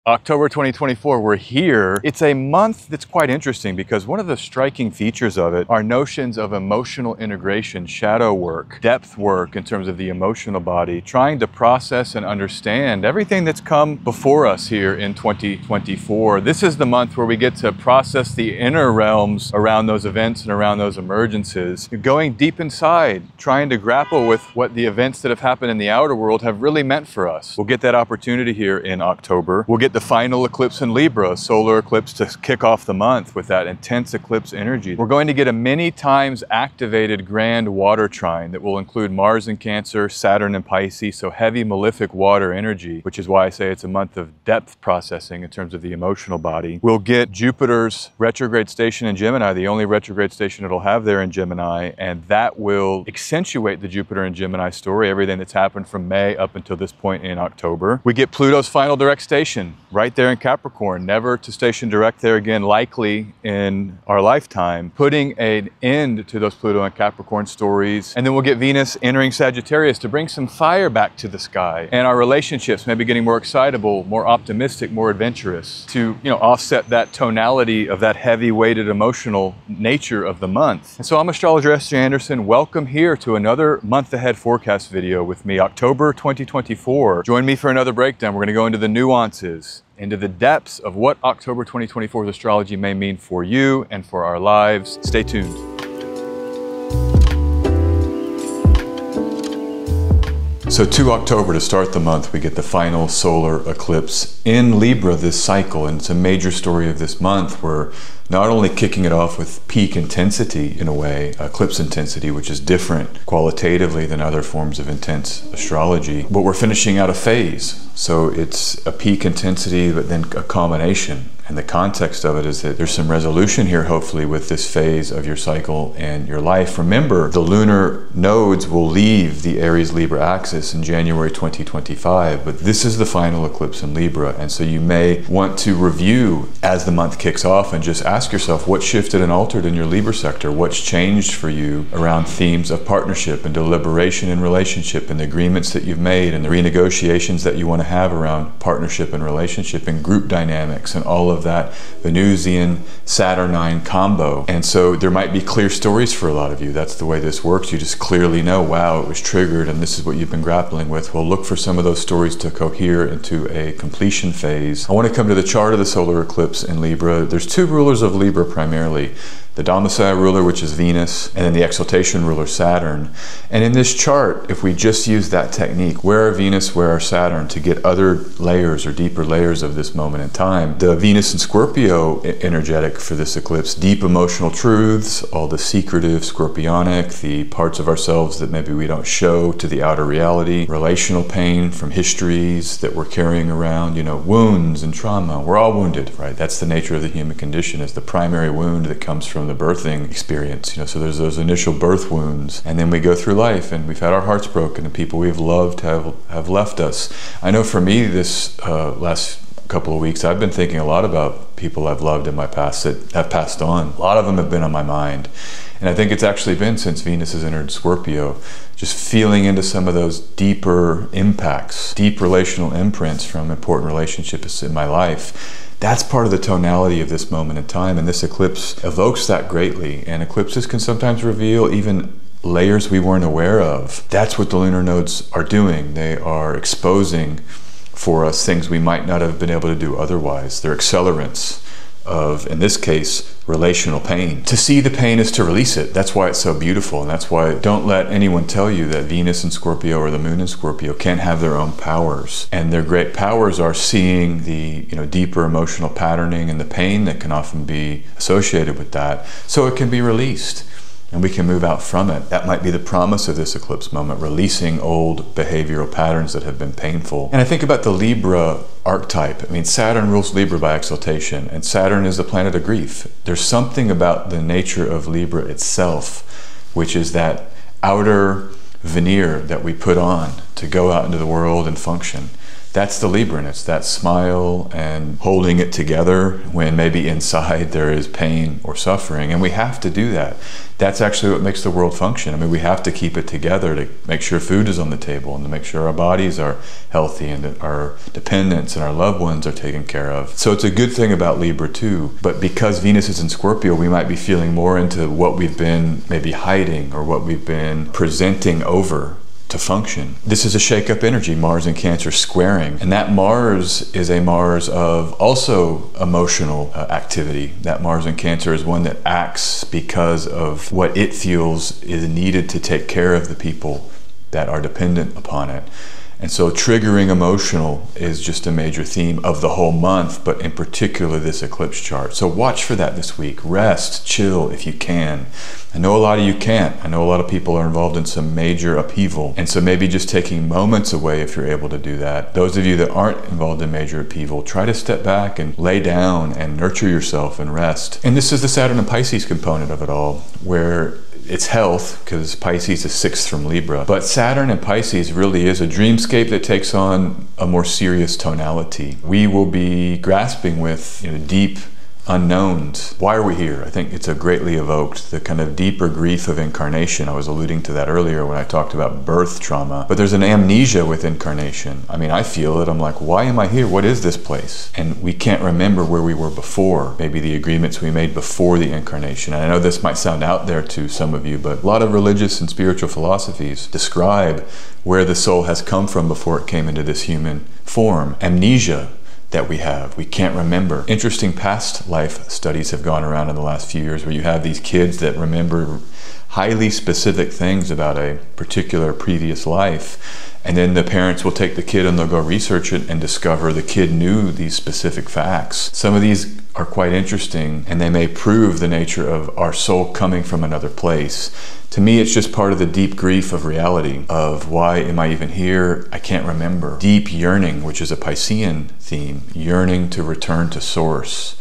October 2024, we're here. It's a month that's quite interesting because one of the striking features of it are notions of emotional integration, shadow work, depth work in terms of the emotional body, trying to process and understand everything that's come before us here in 2024. This is the month where we get to process the inner realms around those events and around those emergences, going deep inside, trying to grapple with what the events that have happened in the outer world have really meant for us. We'll get that opportunity here in October. We'll get the final eclipse in Libra, solar eclipse to kick off the month with that intense eclipse energy. We're going to get a many times activated grand water trine that will include Mars in Cancer, Saturn in Pisces, so heavy malefic water energy, which is why I say it's a month of depth processing in terms of the emotional body. We'll get Jupiter's retrograde station in Gemini, the only retrograde station it'll have there in Gemini, and that will accentuate the Jupiter and Gemini story, everything that's happened from May up until this point in October. We get Pluto's final direct station right there in Capricorn, never to station direct there again, likely in our lifetime, putting an end to those Pluto and Capricorn stories. And then we'll get Venus entering Sagittarius to bring some fire back to the sky, and our relationships maybe getting more excitable, more optimistic, more adventurous, to offset that tonality of that heavy-weighted emotional nature of the month. And so I'm astrologer S.J. Anderson. Welcome here to another month ahead forecast video with me, October 2024. Join me for another breakdown. We're going to go into the nuances, into the depths of what October 2024's astrology may mean for you and for our lives. Stay tuned. So 2 October to start the month, we get the final solar eclipse in Libra this cycle, and it's a major story of this month. We're not only kicking it off with peak intensity in a way, eclipse intensity, which is different qualitatively than other forms of intense astrology, but we're finishing out a phase. So it's a peak intensity, but then a culmination. And the context of it is that there's some resolution here, hopefully, with this phase of your cycle and your life. Remember, the lunar nodes will leave the Aries-Libra axis in January 2025, but this is the final eclipse in Libra. And so you may want to review as the month kicks off and just ask yourself what shifted and altered in your Libra sector, what's changed for you around themes of partnership and deliberation in relationship and the agreements that you've made and the renegotiations that you want to have around partnership and relationship and group dynamics and all of that Venusian Saturnine combo. And so there might be clear stories for a lot of you. That's the way this works. You just clearly know, wow, it was triggered and this is what you've been grappling with. Well, look for some of those stories to cohere into a completion phase. I want to come to the chart of the solar eclipse in Libra. There's 2 rulers of Libra primarily. The domicile ruler, which is Venus, and then the exaltation ruler, Saturn. And in this chart, if we just use that technique, where are Venus, where are Saturn, to get other layers or deeper layers of this moment in time, the Venus and Scorpio energetic for this eclipse, deep emotional truths, all the secretive, scorpionic, the parts of ourselves that maybe we don't show to the outer reality, relational pain from histories that we're carrying around, wounds and trauma. We're all wounded, right? That's the nature of the human condition, is the primary wound that comes from the birthing experience. So there's those initial birth wounds, and then we go through life and we've had our hearts broken and people we've loved have left us. I know for me this last couple of weeks I've been thinking a lot about people I've loved in my past that have passed on. A lot of them have been on my mind, and I think it's actually been since Venus has entered Scorpio, just feeling into some of those deeper impacts, deep relational imprints from important relationships in my life. That's part of the tonality of this moment in time, and this eclipse evokes that greatly. And eclipses can sometimes reveal even layers we weren't aware of. That's what the lunar nodes are doing. They are exposing for us things we might not have been able to do otherwise. They're accelerants of, in this case, relational pain. To see the pain is to release it. That's why it's so beautiful, and that's why don't let anyone tell you that Venus in Scorpio or the moon in Scorpio can't have their own powers. And their great powers are seeing the deeper emotional patterning and the pain that can often be associated with that, so it can be released and we can move out from it. That might be the promise of this eclipse moment, releasing old behavioral patterns that have been painful. And I think about the Libra archetype. Saturn rules Libra by exaltation, and Saturn is the planet of grief. There's something about the nature of Libra itself, which is that outer veneer that we put on to go out into the world and function. That's the Libra, and it's that smile and holding it together when maybe inside there is pain or suffering, and we have to do that. That's actually what makes the world function. I mean, we have to keep it together to make sure food is on the table and to make sure our bodies are healthy and that our dependents and our loved ones are taken care of. So it's a good thing about Libra too, but because Venus is in Scorpio, we might be feeling more into what we've been maybe hiding or what we've been presenting over to function. This is a shake-up energy, Mars in Cancer squaring, and that Mars is a Mars of also emotional activity. That Mars in Cancer is one that acts because of what it feels is needed to take care of the people that are dependent upon it. And so triggering emotional is just a major theme of the whole month, but in particular this eclipse chart. So watch for that this week. Rest, chill if you can. I know a lot of you can't. I know a lot of people are involved in some major upheaval. And so maybe just taking moments away if you're able to do that. Those of you that aren't involved in major upheaval, try to step back and lay down and nurture yourself and rest. And this is the Saturn and Pisces component of it all, where it's health, because Pisces is 6th from Libra. But Saturn and Pisces really is a dreamscape that takes on a more serious tonality. We will be grasping with deep unknowns. Why are we here? I think it's a greatly evoked, the kind of deeper grief of incarnation. I was alluding to that earlier when I talked about birth trauma. But there's an amnesia with incarnation. I mean, I feel it. I'm like, why am I here? What is this place? And we can't remember where we were before. Maybe the agreements we made before the incarnation. And I know this might sound out there to some of you, but a lot of religious and spiritual philosophies describe where the soul has come from before it came into this human form. Amnesia that we have. We can't remember. Interesting past life studies have gone around in the last few years where you have these kids that remember highly specific things about a particular previous life, and then the parents will take the kid and they'll go research it and discover the kid knew these specific facts. Some of these are quite interesting, and they may prove the nature of our soul coming from another place. To me, it's just part of the deep grief of reality, of why am I even here? I can't remember. Deep yearning, which is a Piscean theme, yearning to return to source.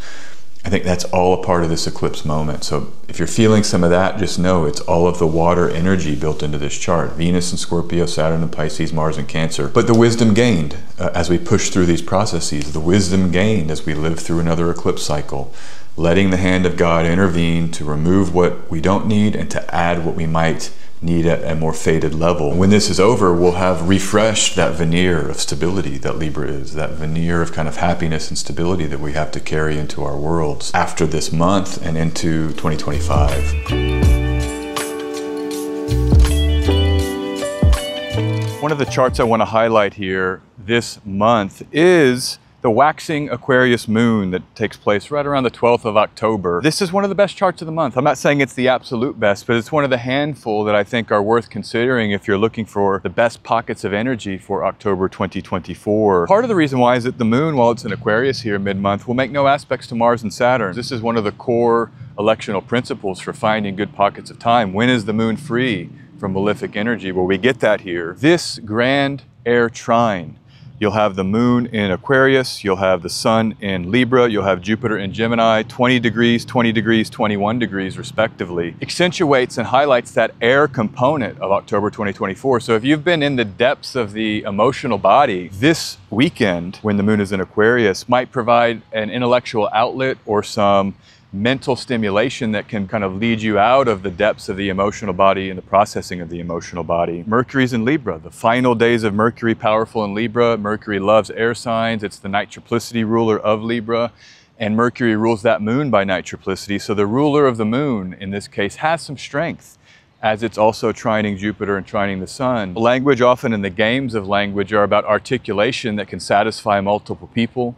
I think that's all a part of this eclipse moment. So if you're feeling some of that, just know it's all of the water energy built into this chart. Venus and Scorpio, Saturn and Pisces, Mars and Cancer. But the wisdom gained as we push through these processes, the wisdom gained as we live through another eclipse cycle, letting the hand of God intervene to remove what we don't need and to add what we might need at a more faded level. When this is over, we'll have refreshed that veneer of stability that Libra is, that veneer of kind of happiness and stability that we have to carry into our worlds after this month and into 2025. One of the charts I want to highlight here this month is the waxing Aquarius moon that takes place right around the 12th of October. This is one of the best charts of the month. I'm not saying it's the absolute best, but it's one of the handful that I think are worth considering if you're looking for the best pockets of energy for October 2024. Part of the reason why is that the moon, while it's in Aquarius here mid-month, will make no aspects to Mars and Saturn. This is one of the core electional principles for finding good pockets of time. When is the moon free from malefic energy? Well, we get that here. This grand air trine, you'll have the moon in Aquarius, you'll have the sun in Libra, you'll have Jupiter in Gemini, 20 degrees, 20 degrees, 21 degrees respectively. Accentuates and highlights that air component of October 2024. So if you've been in the depths of the emotional body, this weekend when the moon is in Aquarius might provide an intellectual outlet or some mental stimulation that can kind of lead you out of the depths of the emotional body and the processing of the emotional body. Mercury's in Libra, the final days of Mercury powerful in Libra. Mercury loves air signs. It's the night triplicity ruler of Libra, and Mercury rules that moon by night triplicity. So the ruler of the moon in this case has some strength, as it's also trining Jupiter and trining the sun. Language, often in the games of language, are about articulation that can satisfy multiple people.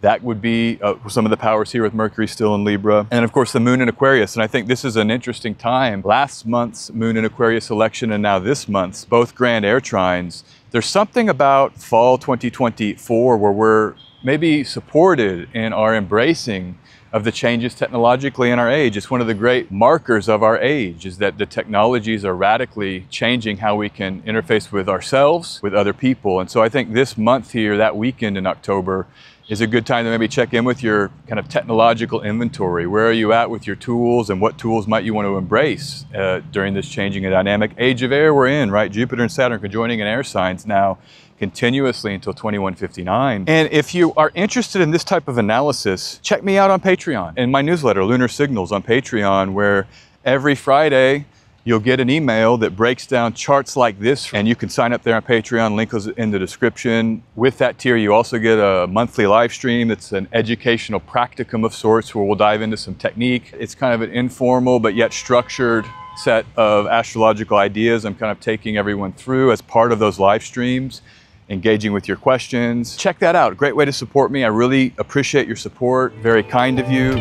That would be some of the powers here with Mercury still in Libra. And of course the moon in Aquarius. And I think this is an interesting time. Last month's moon in Aquarius election and now this month's, both grand air trines. There's something about fall 2024 where we're maybe supported in our embracing of the changes technologically in our age. It's one of the great markers of our age, is that the technologies are radically changing how we can interface with ourselves, with other people. And so I think this month here, that weekend in October, is a good time to maybe check in with your kind of technological inventory. Where are you at with your tools, and what tools might you want to embrace during this changing and dynamic age of air we're in, right? Jupiter and Saturn conjoining in air signs now continuously until 2159. And if you are interested in this type of analysis, check me out on Patreon in my newsletter, Lunar Signals on Patreon, where every Friday you'll get an email that breaks down charts like this, and you can sign up there on Patreon, link is in the description. With that tier, you also get a monthly live stream that's an educational practicum of sorts where we'll dive into some technique. It's kind of an informal but yet structured set of astrological ideas I'm kind of taking everyone through as part of those live streams, engaging with your questions. Check that out. Great way to support me. I really appreciate your support. Very kind of you.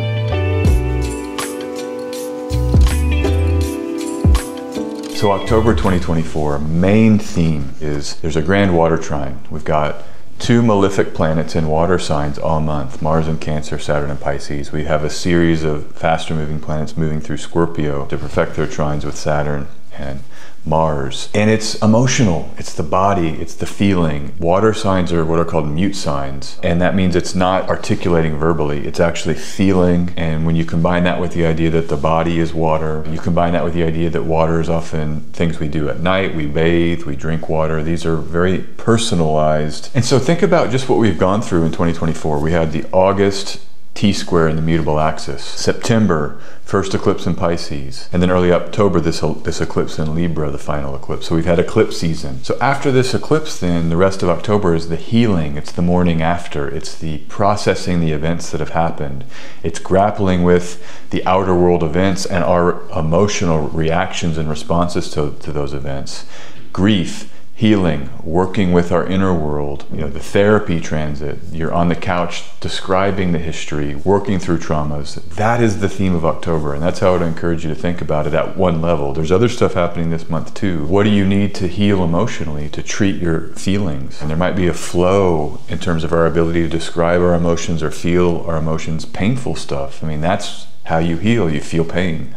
So October 2024, main theme is there's a grand water trine. We've got 2 malefic planets in water signs all month, Mars in Cancer, Saturn in Pisces. We have a series of faster moving planets moving through Scorpio to perfect their trines with Saturn and Mars. And it's emotional, it's the body, it's the feeling. Water signs are what are called mute signs, and that means it's not articulating verbally, it's actually feeling. And when you combine that with the idea that the body is water, you combine that with the idea that water is often things we do at night, we bathe, we drink water, these are very personalized. And so think about just what we've gone through in 2024. We had the August T-square in the mutable axis. September, first eclipse in Pisces. And then early October, this eclipse in Libra, the final eclipse. So we've had eclipse season. So after this eclipse then, the rest of October is the healing. It's the morning after. It's the processing the events that have happened. It's grappling with the outer world events and our emotional reactions and responses to those events. Grief, healing, working with our inner world, the therapy transit, you're on the couch describing the history, working through traumas. That is the theme of October, and that's how I would encourage you to think about it at one level. There's other stuff happening this month too. What do you need to heal emotionally to treat your feelings? And there might be a flow in terms of our ability to describe our emotions or feel our emotions, painful stuff. I mean, that's how you heal. You feel pain.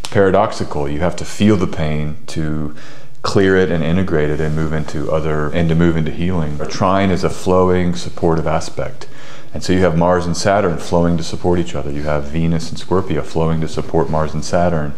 Paradoxical, you have to feel the pain to clear it and integrate it and move into healing. A trine is a flowing, supportive aspect. And so you have Mars and Saturn flowing to support each other. You have Venus and Scorpio flowing to support Mars and Saturn.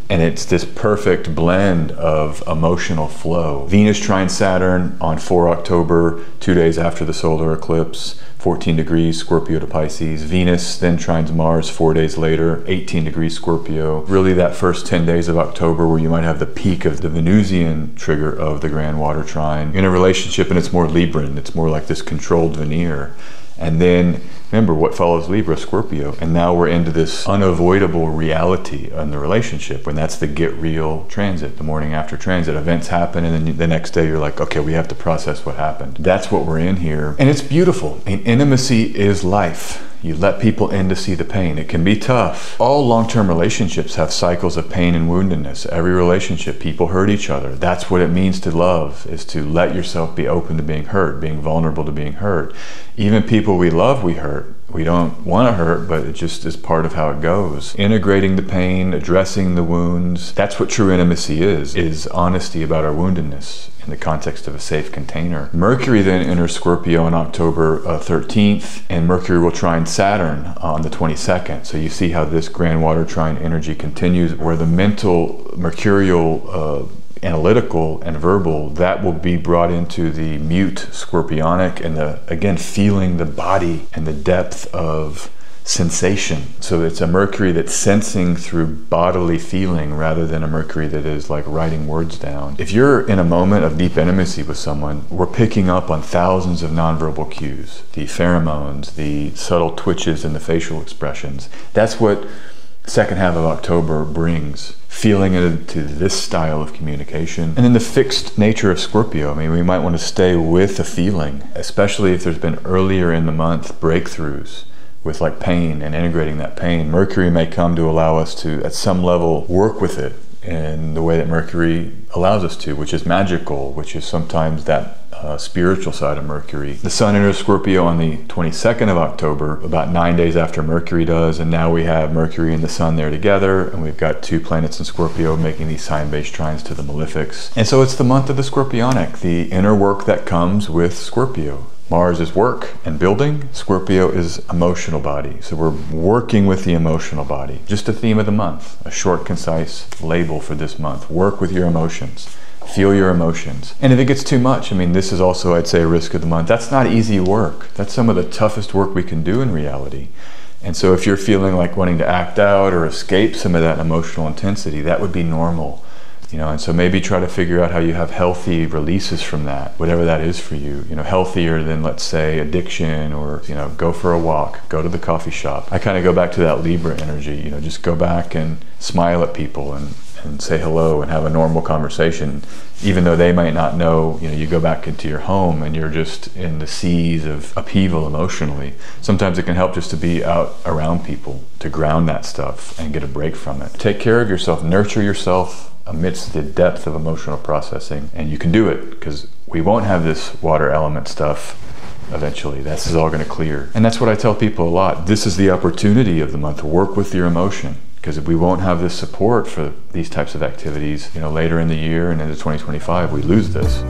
And it's this perfect blend of emotional flow. Venus trine Saturn on 4 October, 2 days after the solar eclipse, 14 degrees Scorpio to Pisces. Venus then trines Mars 4 days later, 18 degrees Scorpio. Really that first 10 days of October where you might have the peak of the Venusian trigger of the grand water trine in a relationship, and it's more Libran. It's more like this controlled veneer. And then remember what follows Libra, Scorpio. And now we're into this unavoidable reality in the relationship, when that's the get real transit, the morning after transit. Events happen and then the next day you're like, okay, we have to process what happened. That's what we're in here. And it's beautiful. I mean, intimacy is life. You let people in to see the pain. It can be tough. All long-term relationships have cycles of pain and woundedness. Every relationship, people hurt each other. That's what it means to love, is to let yourself be open to being hurt, being vulnerable to being hurt. Even people we love, we hurt. We don't want to hurt, but it just is part of how it goes. Integrating the pain, addressing the wounds. That's what true intimacy is honesty about our woundedness in the context of a safe container. Mercury then enters Scorpio on October 13th, and Mercury will trine Saturn on the 22nd. So you see how this grand water trine energy continues, where the mental, mercurial, analytical and verbal, that will be brought into the mute scorpionic, and again feeling the body and the depth of sensation. So it's a Mercury that's sensing through bodily feeling rather than a Mercury that is like writing words down. If you're in a moment of deep intimacy with someone, we're picking up on thousands of nonverbal cues, the pheromones, the subtle twitches and the facial expressions. That's what second half of October brings, feeling into this style of communication. And then the fixed nature of Scorpio. I mean, we might want to stay with the feeling, especially if there's been earlier in the month breakthroughs with like pain and integrating that pain. Mercury may come to allow us to, at some level, work with it in the way that Mercury allows us to, which is magical, which is sometimes that spiritual side of Mercury. The Sun enters Scorpio on the 22nd of October, about 9 days after Mercury does, and now we have Mercury and the Sun there together, and we've got 2 planets in Scorpio making these sign-based trines to the malefics. And so it's the month of the Scorpionic, the inner work that comes with Scorpio. Mars is work and building. Scorpio is emotional body. So we're working with the emotional body. Just a theme of the month, a short, concise label for this month. Work with your emotions. Feel your emotions. And if it gets too much, I mean, this is also, I'd say, a risk of the month. That's not easy work. That's some of the toughest work we can do in reality. And so if you're feeling like wanting to act out or escape some of that emotional intensity, that would be normal. You know, and so maybe try to figure out how you have healthy releases from that, whatever that is for you. You know, healthier than, let's say, addiction, or, you know, go for a walk, go to the coffee shop. I kind of go back to that Libra energy, you know, just go back and smile at people and say hello and have a normal conversation, even though they might not know. You know, you go back into your home and you're just in the seas of upheaval emotionally. Sometimes it can help just to be out around people, to ground that stuff and get a break from it. Take care of yourself, nurture yourself amidst the depth of emotional processing, and you can do it, because we won't have this water element stuff eventually. This is all going to clear. And that's what I tell people a lot. This is the opportunity of the month. Work with your emotion, because if we won't have this support for these types of activities, you know, later in the year and into 2025, we lose this.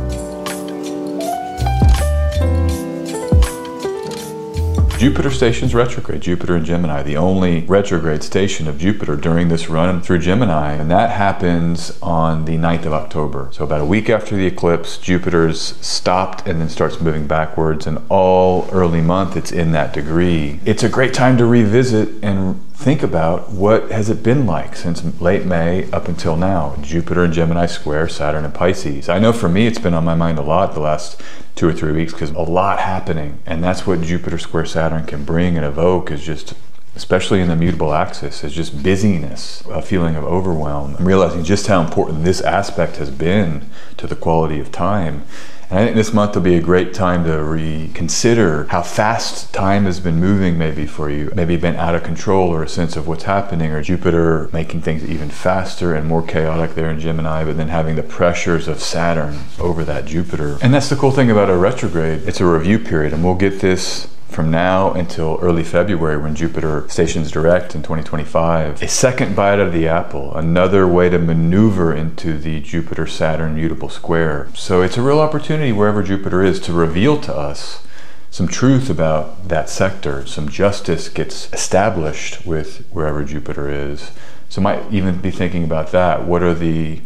Jupiter stations retrograde, Jupiter in Gemini, the only retrograde station of Jupiter during this run through Gemini, and that happens on the 9th of October. So about a week after the eclipse, Jupiter's stopped and then starts moving backwards, and all early month it's in that degree. It's a great time to revisit and think about what has it been like since late May up until now. Jupiter and Gemini square Saturn and Pisces. I know for me it's been on my mind a lot the last 2 or 3 weeks, because a lot happening, and that's what Jupiter square Saturn can bring and evoke, is just, especially in the mutable axis, is just busyness, a feeling of overwhelm. I'm realizing just how important this aspect has been to the quality of time. And I think this month will be a great time to reconsider how fast time has been moving maybe for you. Maybe been out of control, or a sense of what's happening, or Jupiter making things even faster and more chaotic there in Gemini, but then having the pressures of Saturn over that Jupiter. And that's the cool thing about a retrograde. It's a review period, and we'll get this from now until early February, when Jupiter stations direct in 2025. A second bite out of the apple, another way to maneuver into the Jupiter-Saturn mutable square. So it's a real opportunity wherever Jupiter is to reveal to us some truth about that sector. Some justice gets established with wherever Jupiter is. So might even be thinking about that. What are the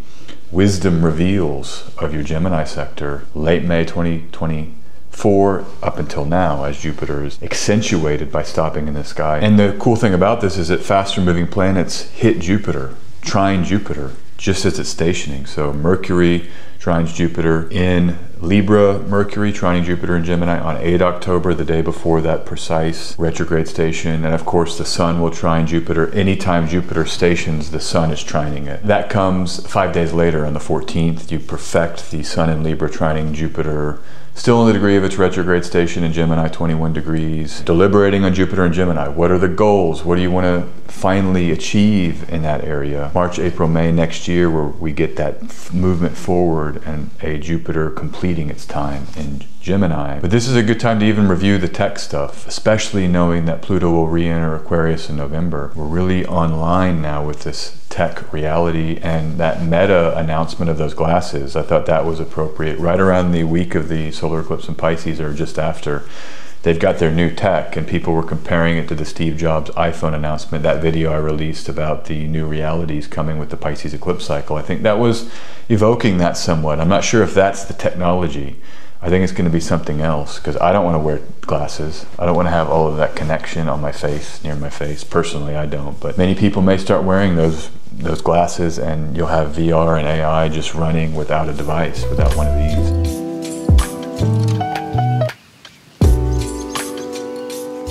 wisdom reveals of your Gemini sector late May 2024 up until now, as Jupiter is accentuated by stopping in the sky. And the cool thing about this is that faster moving planets hit Jupiter, trine Jupiter, just as it's stationing. So Mercury trines Jupiter in Libra, Mercury trining Jupiter in Gemini on 8 October, the day before that precise retrograde station. And of course the Sun will trine Jupiter. Anytime Jupiter stations, the Sun is trining it. That comes 5 days later on the 14th. You perfect the Sun in Libra trining Jupiter, still in the degree of its retrograde station in Gemini, 21 degrees. Deliberating on Jupiter and Gemini. What are the goals? What do you want to finally achieve in that area? March, April, May next year, where we get that movement forward and a Jupiter completing its time in Gemini. But this is a good time to even review the tech stuff, especially knowing that Pluto will re-enter Aquarius in November. We're really online now with this tech reality, and that Meta announcement of those glasses, I thought that was appropriate right around the week of the solar eclipse in Pisces, or just after. They've got their new tech, and people were comparing it to the Steve Jobs iPhone announcement, that video I released about the new realities coming with the Pisces eclipse cycle. I think that was evoking that somewhat. I'm not sure if that's the technology. I think it's going to be something else, because I don't want to wear glasses. I don't want to have all of that connection on my face, near my face. Personally, I don't. But many people may start wearing those glasses, and you'll have VR and AI just running without a device, without one of these.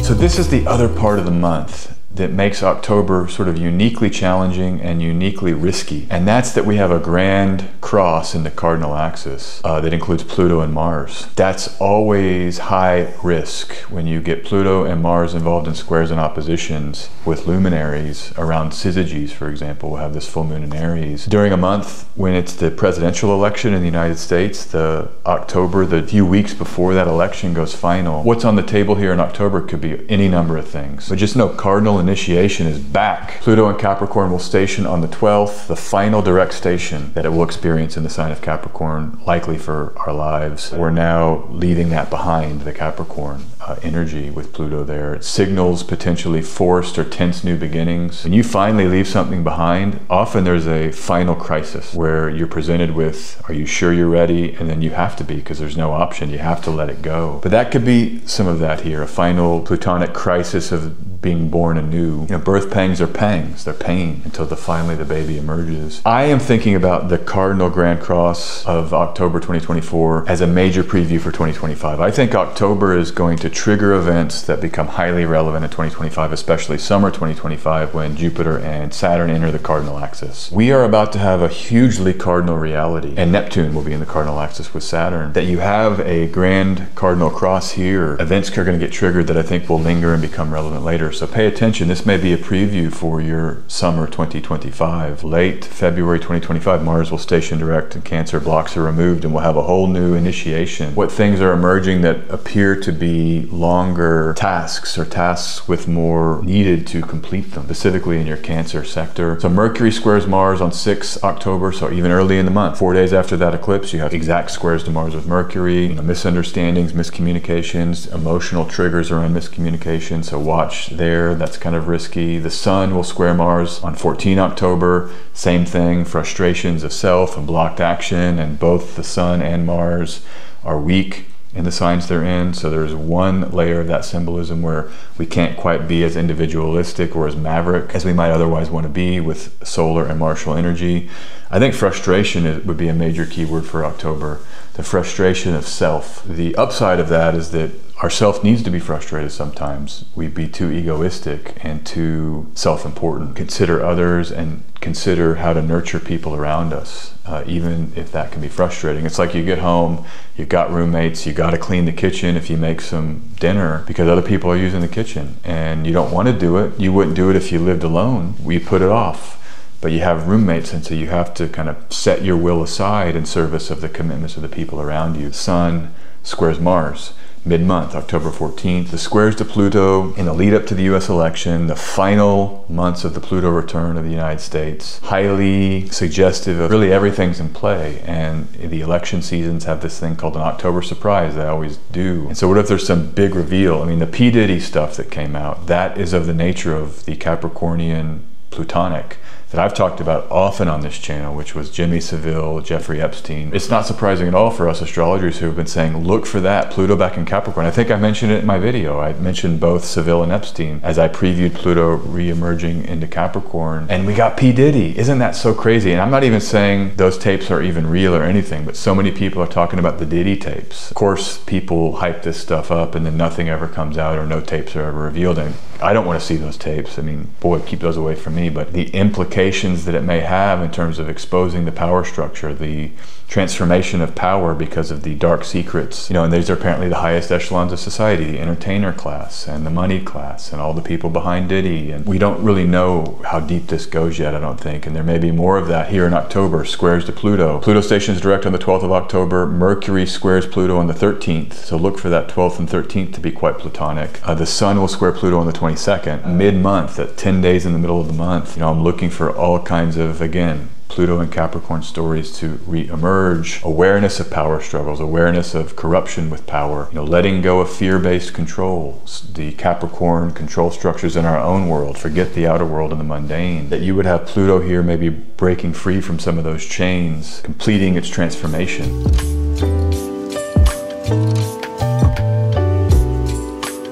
So this is the other part of the month that makes October sort of uniquely challenging and uniquely risky. And that's that we have a grand cross in the cardinal axis that includes Pluto and Mars. That's always high risk when you get Pluto and Mars involved in squares and oppositions with luminaries around syzygies, for example. We'll have this full moon in Aries. During a month when it's the presidential election in the United States, the October, the few weeks before that election goes final, what's on the table here in October could be any number of things. But just know cardinal and initiation is back. Pluto in Capricorn will station on the 12th, the final direct station that it will experience in the sign of Capricorn, likely for our lives. We're now leaving that behind, the Capricorn energy with Pluto there. It signals potentially forced or tense new beginnings. When you finally leave something behind, often there's a final crisis where you're presented with, are you sure you're ready? And then you have to be, because there's no option. You have to let it go. But that could be some of that here, a final plutonic crisis of being born anew. You know, birth pangs are pangs, they're pain until finally the baby emerges. I am thinking about the Cardinal Grand Cross of October 2024 as a major preview for 2025. I think October is going to trigger events that become highly relevant in 2025, especially summer 2025 when Jupiter and Saturn enter the cardinal axis. We are about to have a hugely cardinal reality, and Neptune will be in the cardinal axis with Saturn, that you have a grand cardinal cross here. Events are going to get triggered that I think will linger and become relevant later. So pay attention. This may be a preview for your summer 2025. Late February 2025, Mars will station direct and Cancer, blocks are removed, and we'll have a whole new initiation. What things are emerging that appear to be longer tasks, or tasks with more needed to complete them, specifically in your Cancer sector. So Mercury squares Mars on 6 October, so even early in the month. 4 days after that eclipse, you have exact squares to Mars with Mercury. You know, misunderstandings, miscommunications, emotional triggers around miscommunication, so watch there. That's kind of risky. The Sun will square Mars on 14 October. Same thing, frustrations of self and blocked action, and both the Sun and Mars are weak in the signs they're in. So there's one layer of that symbolism where we can't quite be as individualistic or as maverick as we might otherwise want to be with solar and martial energy. I think frustration would be a major keyword for October. The frustration of self. The upside of that is that our self needs to be frustrated sometimes. We'd be too egoistic and too self-important. Consider others and consider how to nurture people around us, even if that can be frustrating. It's like you get home, you've got roommates, you got to clean the kitchen if you make some dinner because other people are using the kitchen and you don't want to do it. You wouldn't do it if you lived alone. We put it off. But you have roommates, and so you have to kind of set your will aside in service of the commitments of the people around you. Sun squares Mars mid-month, October 14th. The squares to Pluto in the lead up to the US election, the final months of the Pluto return of the United States. Highly suggestive of really everything's in play, and the election seasons have this thing called an October surprise. They always do. And so what if there's some big reveal? I mean, the P. Diddy stuff that came out, that is of the nature of the Capricornian Plutonic that I've talked about often on this channel, which was Jimmy Savile, Jeffrey Epstein. It's not surprising at all for us astrologers who have been saying, look for that, Pluto back in Capricorn. I think I mentioned it in my video. I mentioned both Savile and Epstein as I previewed Pluto re-emerging into Capricorn. And we got P. Diddy. Isn't that so crazy? And I'm not even saying those tapes are even real or anything, but so many people are talking about the Diddy tapes. Of course, people hype this stuff up and then nothing ever comes out or no tapes are ever revealed. And I don't want to see those tapes. I mean, boy, keep those away from me. But the implications that it may have in terms of exposing the power structure, the transformation of power because of the dark secrets, you know, and these are apparently the highest echelons of society, the entertainer class and the money class and all the people behind Diddy. And we don't really know how deep this goes yet, I don't think. And there may be more of that here in October. Squares to Pluto. Pluto stations direct on the 12th of October. Mercury squares Pluto on the 13th. So look for that 12th and 13th to be quite Plutonic. The Sun will square Pluto on the 22nd, mid-month, at 10 days in the middle of the month. You know, I'm looking for all kinds of, again, Pluto and Capricorn stories to re-emerge. Awareness of power struggles, awareness of corruption with power, you know, letting go of fear-based control, the Capricorn control structures in our own world, forget the outer world and the mundane. That you would have Pluto here maybe breaking free from some of those chains, completing its transformation.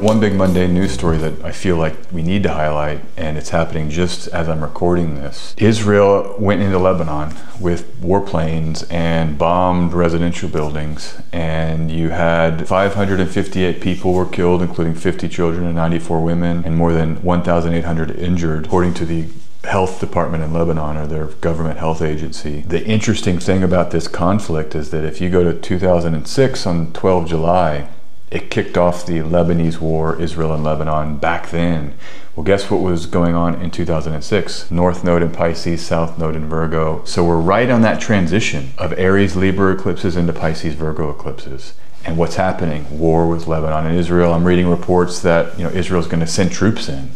One big mundane news story that I feel like we need to highlight, and it's happening just as I'm recording this. Israel went into Lebanon with warplanes and bombed residential buildings, and you had 558 people were killed, including 50 children and 94 women, and more than 1,800 injured, according to the health department in Lebanon, or their government health agency. The interesting thing about this conflict is that if you go to 2006 on 12 July, it kicked off the Lebanese war, Israel and Lebanon, back then. Well, guess what was going on in 2006? North node in Pisces, south node in Virgo. So we're right on that transition of Aries, Libra eclipses into Pisces, Virgo eclipses. And what's happening? War with Lebanon and Israel. I'm reading reports that, you know, Israel's going to send troops in.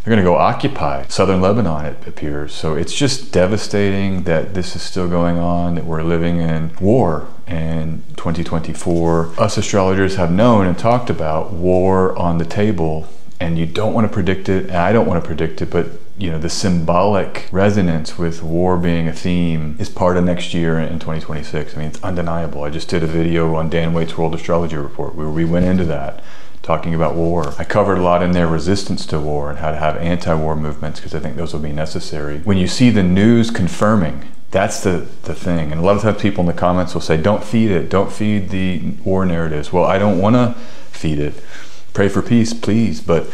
They're gonna go occupy southern Lebanon, it appears. So it's just devastating that this is still going on, that we're living in war in 2024. Us astrologers have known and talked about war on the table, and you don't want to predict it, and I don't want to predict it, but you know, the symbolic resonance with war being a theme is part of next year in 2026. I mean, it's undeniable. I just did a video on Dan Waite's World Astrology Report where we went into that, talking about war. I covered a lot in there resistance to war and how to have anti-war movements, because I think those will be necessary. When you see the news confirming, that's the thing. And a lot of times people in the comments will say, don't feed it, don't feed the war narratives. Well, I don't want to feed it. Pray for peace, please, but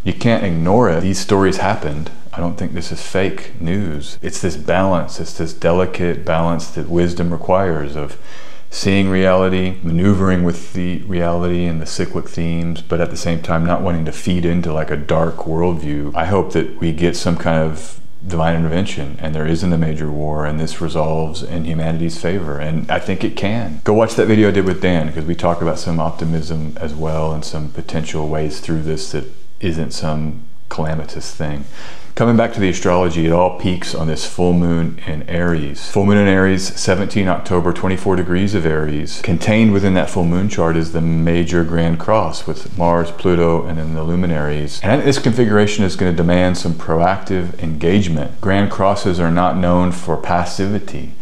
you can't ignore it. These stories happened. I don't think this is fake news. It's this balance, it's this delicate balance that wisdom requires of seeing reality, maneuvering with the reality and the cyclic themes, but at the same time not wanting to feed into like a dark worldview. I hope that we get some kind of divine intervention and there isn't a major war and this resolves in humanity's favor, and I think it can. Go watch that video I did with Dan, because we talk about some optimism as well and some potential ways through this that isn't some calamitous thing. Coming back to the astrology, it all peaks on this full moon in Aries. Full moon in Aries, 17 October, 24 degrees of Aries. Contained within that full moon chart is the major grand cross with Mars, Pluto, and then the luminaries. And this configuration is going to demand some proactive engagement. Grand crosses are not known for passivity.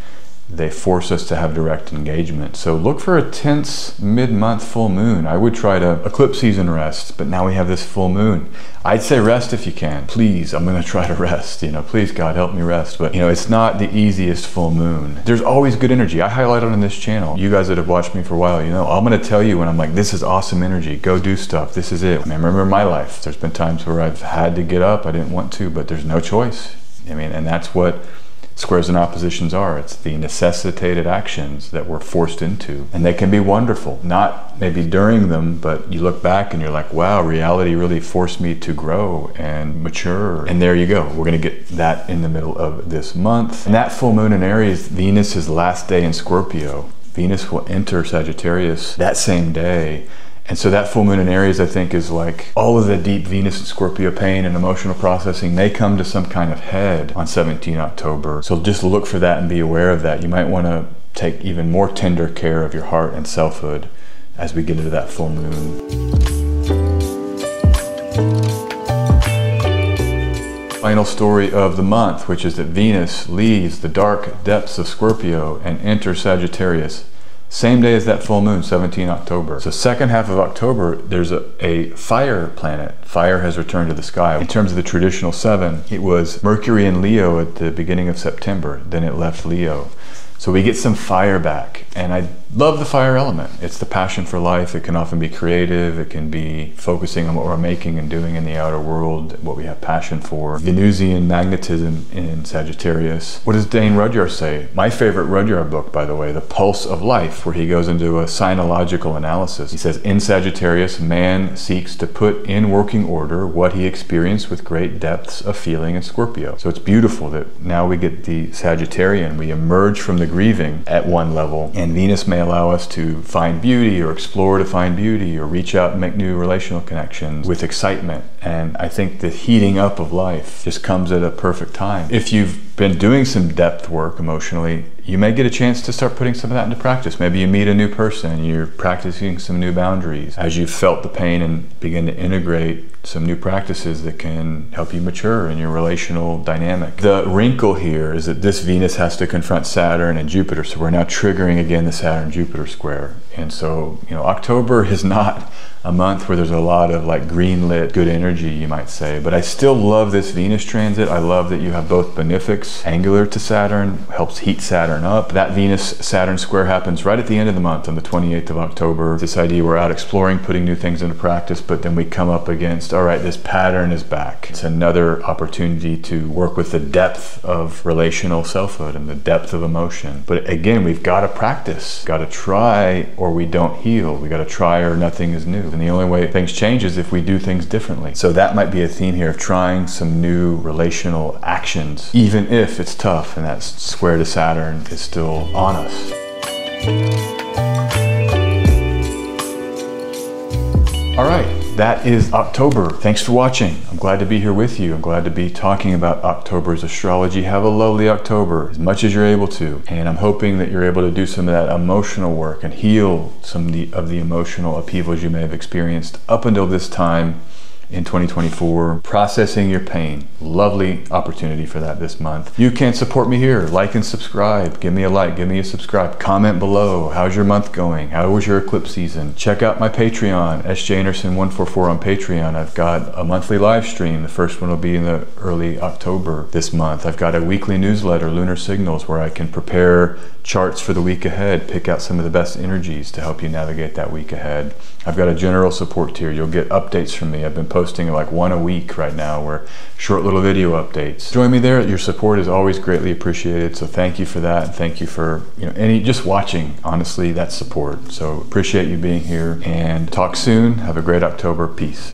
They force us to have direct engagement. So look for a tense mid-month full moon. I would try to eclipse season rest, but now we have this full moon. I'd say rest if you can. Please, I'm gonna try to rest. You know, please God, help me rest. But you know, it's not the easiest full moon. There's always good energy. I highlight it on this channel. You guys that have watched me for a while, you know, I'm gonna tell you when I'm like, this is awesome energy, go do stuff, this is it. I mean, I remember my life, there's been times where I've had to get up, I didn't want to, but there's no choice. I mean, and that's what squares and oppositions are. It's the necessitated actions that we're forced into, and they can be wonderful. Not maybe during them, but you look back and you're like, wow, reality really forced me to grow and mature. And there you go. We're gonna get that in the middle of this month. And that full moon in Aries, Venus's last day in Scorpio. Venus will enter Sagittarius that same day. And so that full moon in Aries, I think, is like all of the deep Venus and Scorpio pain and emotional processing may come to some kind of head on 17 October. So just look for that and be aware of that. You might want to take even more tender care of your heart and selfhood as we get into that full moon. Final story of the month, which is that Venus leaves the dark depths of Scorpio and enters Sagittarius. Same day as that full moon, 17 October. So second half of October, there's a fire planet. Fire has returned to the sky. In terms of the traditional 7, it was Mercury in Leo at the beginning of September, then it left Leo. So we get some fire back, and I love the fire element. It's the passion for life. It can often be creative. It can be focusing on what we're making and doing in the outer world, what we have passion for. Venusian magnetism in Sagittarius. What does Dane Rudyard say? My favorite Rudyard book, by the way, The Pulse of Life, where he goes into a sinological analysis. He says, in Sagittarius, man seeks to put in working order what he experienced with great depths of feeling in Scorpio. So it's beautiful that now we get the Sagittarian. We emerge from the grieving at one level, and Venus may allow us to find beauty or explore to find beauty or reach out and make new relational connections with excitement. And I think the heating up of life just comes at a perfect time. If you've been doing some depth work emotionally, you may get a chance to start putting some of that into practice. Maybe you meet a new person, you're practicing some new boundaries as you've felt the pain and begin to integrate some new practices that can help you mature in your relational dynamic. The wrinkle here is that this Venus has to confront Saturn and Jupiter, so we're now triggering again the Saturn-Jupiter square. And so, you know, October is not a month where there's a lot of like green-lit good energy, you might say, but I still love this Venus transit. I love that you have both benefics angular to Saturn, helps heat Saturn up. That Venus-Saturn square happens right at the end of the month on the 28th of October. This idea we're out exploring, putting new things into practice, but then we come up against, all right, this pattern is back. It's another opportunity to work with the depth of relational selfhood and the depth of emotion. But again, we've got to practice, got to try or we don't heal. We got to try or nothing is new. And the only way things change is if we do things differently. So that might be a theme here of trying some new relational actions, even if it's tough and that square to Saturn is still on us. All right. that is October. Thanks for watching. I'm glad to be here with you. I'm glad to be talking about October's astrology. Have a lovely October as much as you're able to. And I'm hoping that you're able to do some of that emotional work and heal some of the emotional upheavals you may have experienced up until this time in 2024, processing your pain. Lovely opportunity for that this month. You can support me here. Like and subscribe. Give me a like, give me a subscribe. Comment below. How's your month going? How was your eclipse season? Check out my Patreon, SJ Anderson 144 on Patreon. I've got a monthly live stream. The first one will be in the early October this month. I've got a weekly newsletter, Lunar Signals, where I can prepare charts for the week ahead, pick out some of the best energies to help you navigate that week ahead. I've got a general support tier. You'll get updates from me. I've been posting like one a week right now, where short little video updates. Join me there. Your support is always greatly appreciated. So thank you for that. And thank you for just watching. Honestly, that's support. So appreciate you being here, and talk soon. Have a great October. Peace.